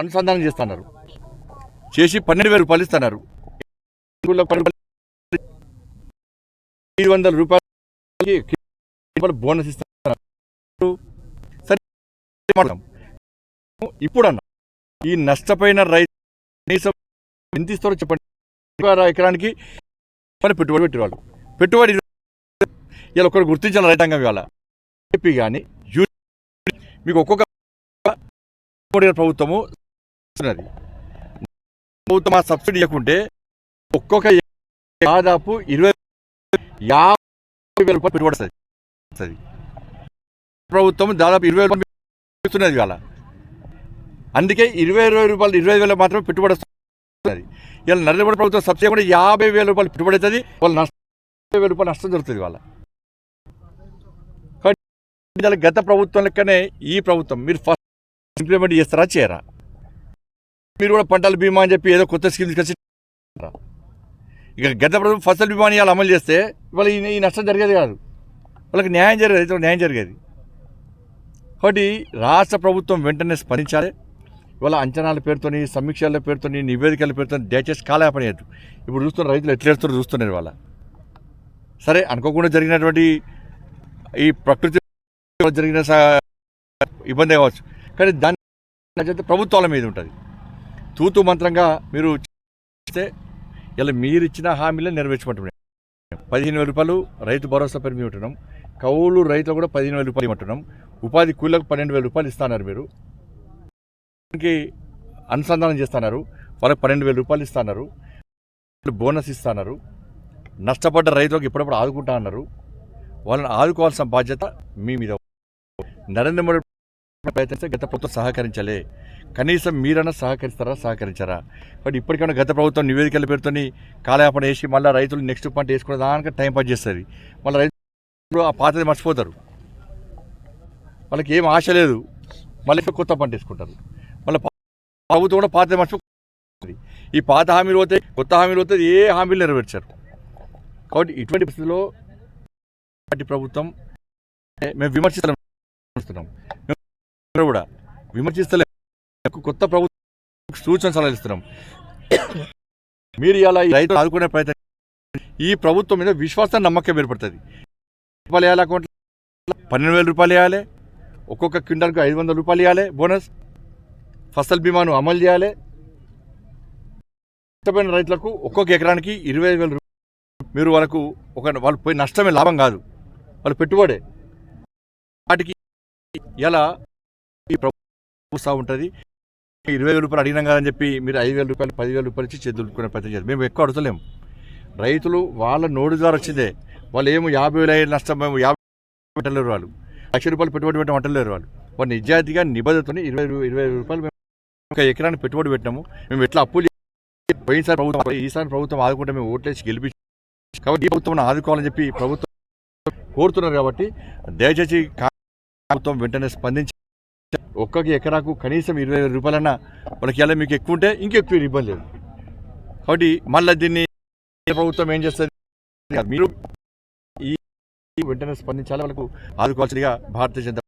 అనుసంధానం చేస్తున్నారు. చేసి 12,000 రూపాయలు ఇస్తున్నారు. 500 రూపాయలు బోనస్ ఇస్తున్నారు. సరే, ఇప్పుడు అన్న ఈ నష్టపోయిన రైతు కనీసం ఎంత ఇస్తారో చెప్పండి. ఎకరానికి పెట్టుబడి పెట్టేవాళ్ళు పెట్టుబడి ఇలా ఒకరు గుర్తించాలి రైతాంగం. ఇవాళ ఏపీ కానీ మీకు ఒక్కొక్క ప్రభుత్వము ప్రభుత్వం ఆ సబ్సిడీ ఇవ్వకుంటే ఒక్కొక్క దాదాపు 50,000 రూపాయలు పెట్టుబడి వస్తుంది. ప్రభుత్వం దాదాపు 20,000 ఇస్తున్నది ఇవాళ. అందుకే 20,000 రూపాయలు 25,000 మాత్రమే పెట్టుబడి వస్తుంది. ఇలా నరేంద్ర మోడీ ప్రభుత్వం సబ్సిడీ కూడా 50,000 రూపాయలు పెట్టుబడి అవుతుంది. వాళ్ళు 40,000 రూపాయలు నష్టం జరుగుతుంది ఇవాళ. గత ప్రభుత్వం లెక్కనే ఈ ప్రభుత్వం మీరు ఫస్ట్ ఇంప్లిమెంట్ చేస్తారా చేయరా? మీరు కూడా పంటల బీమా అని చెప్పి ఏదో కొత్త స్కీమ్ తీసుకొచ్చి ఇక గత ప్రభుత్వం ఫసల్ బీమాని ఇవాళ అమలు చేస్తే ఇవాళ ఈ నష్టం జరిగేది కాదు. వాళ్ళకి న్యాయం జరిగేది. కాబట్టి రాష్ట్ర ప్రభుత్వం వెంటనే స్పందించాలి. ఇవాళ అంచనాల పేరుతోని, సమీక్షల పేరుతోని, నివేదికల పేరుతోని దయచేసి కాలయాపనేయద్దు. ఇప్పుడు చూస్తున్న రైతులు ఎట్లేడుతారో చూస్తున్నారు ఇవాళ. సరే, అనుకోకుండా జరిగినటువంటి ఈ ప్రకృతి జరిగిన ఇబ్బంది కావచ్చు, కానీ దాని ప్రభుత్వాల మీద ఉంటుంది. తూతు మంత్రంగా మీరు చేస్తే ఇలా మీరు ఇచ్చిన హామీలను నెరవేర్చమంటున్నాం. 15,000 రూపాయలు రైతు భరోసా పేరు మీద ఉంటున్నాం. కౌలు రైతులు కూడా 15,000 రూపాయలు ఇవ్వమంటున్నాం. ఉపాధి కూలీలకు 12,000 రూపాయలు ఇస్తున్నారు. మీరు అనుసంధానం చేస్తున్నారు. వాళ్ళకి 12,000 రూపాయలు ఇస్తున్నారు. బోనస్ ఇస్తున్నారు. నష్టపడ్డ రైతులకు ఎప్పుడప్పుడు ఆదుకుంటా అన్నారు. వాళ్ళని ఆదుకోవాల్సిన బాధ్యత మీ మీద. నరేంద్ర మోడీ ప్రయత్నిస్తే గత ప్రభుత్వం సహకరించాలి. కనీసం మీరన్నా సహకరించారా? బట్ ఇప్పటికైనా గత ప్రభుత్వం నివేదికల పేరుతోని కాలయాపన వేసి మళ్ళీ రైతులు నెక్స్ట్ పంట వేసుకునే దానికి టైం పాస్ చేస్తుంది. మళ్ళీ రైతులు ఆ పాతది మర్చిపోతారు. వాళ్ళకి ఏం ఆశ లేదు. మళ్ళీ కొత్త పంట వేసుకుంటారు. మళ్ళీ ప్రభుత్వం కూడా పాతది మర్చిపోతుంది. ఈ పాత హామీలు పోతాయి, కొత్త హామీలు పోతాయి, ఏ హామీలు నెరవేర్చారు. కాబట్టి ఇటువంటి పరిస్థితుల్లో ప్రభుత్వం మేము విమర్శిస్తున్నాం కూడా విమర్శిస్తలే, కొత్త ప్రభుత్వం సూచన సలహాలు ఇస్తున్నాం. మీరు ఇలా రైతులు ఆదుకునే ప్రయత్నం, ఈ ప్రభుత్వం మీద విశ్వాసం నమ్మకం ఏర్పడుతుంది. రూపాయలు వేయాలి, అకౌంట్లో 12,000 రూపాయలు వేయాలి, ఒక్కొక్క క్వింటాల్కు 500 రూపాయలు ఇవ్వాలి బోనస్, ఫసల్ బీమాను అమలు చేయాలి. నష్టపోయిన రైతులకు ఒక్కొక్క ఎకరానికి 25,000 రూపాయలు. మీరు వాళ్ళు పోయి నష్టమే, లాభం కాదు, వాళ్ళు పెట్టుబడే. వాటికి ఇలా ఈ ప్రభుత్వం ఉంటుంది. 20,000 రూపాయలు అడిగినాం కదని చెప్పి మీరు 5,000 రూపాయలు 10,000 రూపాయలు ఇచ్చి చేతులుకునే ప్రయత్నం చేయాలి. మేము ఎక్కువ అడుగుతలేము. రైతులు వాళ్ళ నోటు ద్వారా వచ్చిందే. వాళ్ళు ఏమో 50,000 నష్టం, 50 పెట్టలేరు. వాళ్ళు 1,00,000 రూపాయలు పెట్టుబడి పెట్టడం అంటలేరు. వాళ్ళు నిజాయితీగా నిబద్ధతని 20,000 రూపాయలు మేము ఒక ఎకరాన్ని పెట్టుబడి పెట్టినాము. మేము ఎట్లా అప్పులు పోయినసారి ప్రభుత్వం, ఈసారి ప్రభుత్వం ఆదుకుంటే మేము ఓట్లేసి గెలిపించాం. కాబట్టి ఈ ప్రభుత్వం ఆదుకోవాలని చెప్పి ప్రభుత్వం కోరుతున్నారు. కాబట్టి దయచేసి ప్రభుత్వం వెంటనే స్పందించి ఒక్కొక్క ఎకరాకు కనీసం 20,000 రూపాయలన్నా వాళ్ళకి ఎలా మీకు ఎక్కువ ఉంటే ఇంకెక్కువ ఇబ్బంది లేదు. కాబట్టి మళ్ళీ దీన్ని ప్రభుత్వం ఏం చేస్తుంది, మీరు ఈ వెంటనే స్పందించాలి, వాళ్ళకు ఆదుకోవాల్సిందిగా భారతీయ జనతా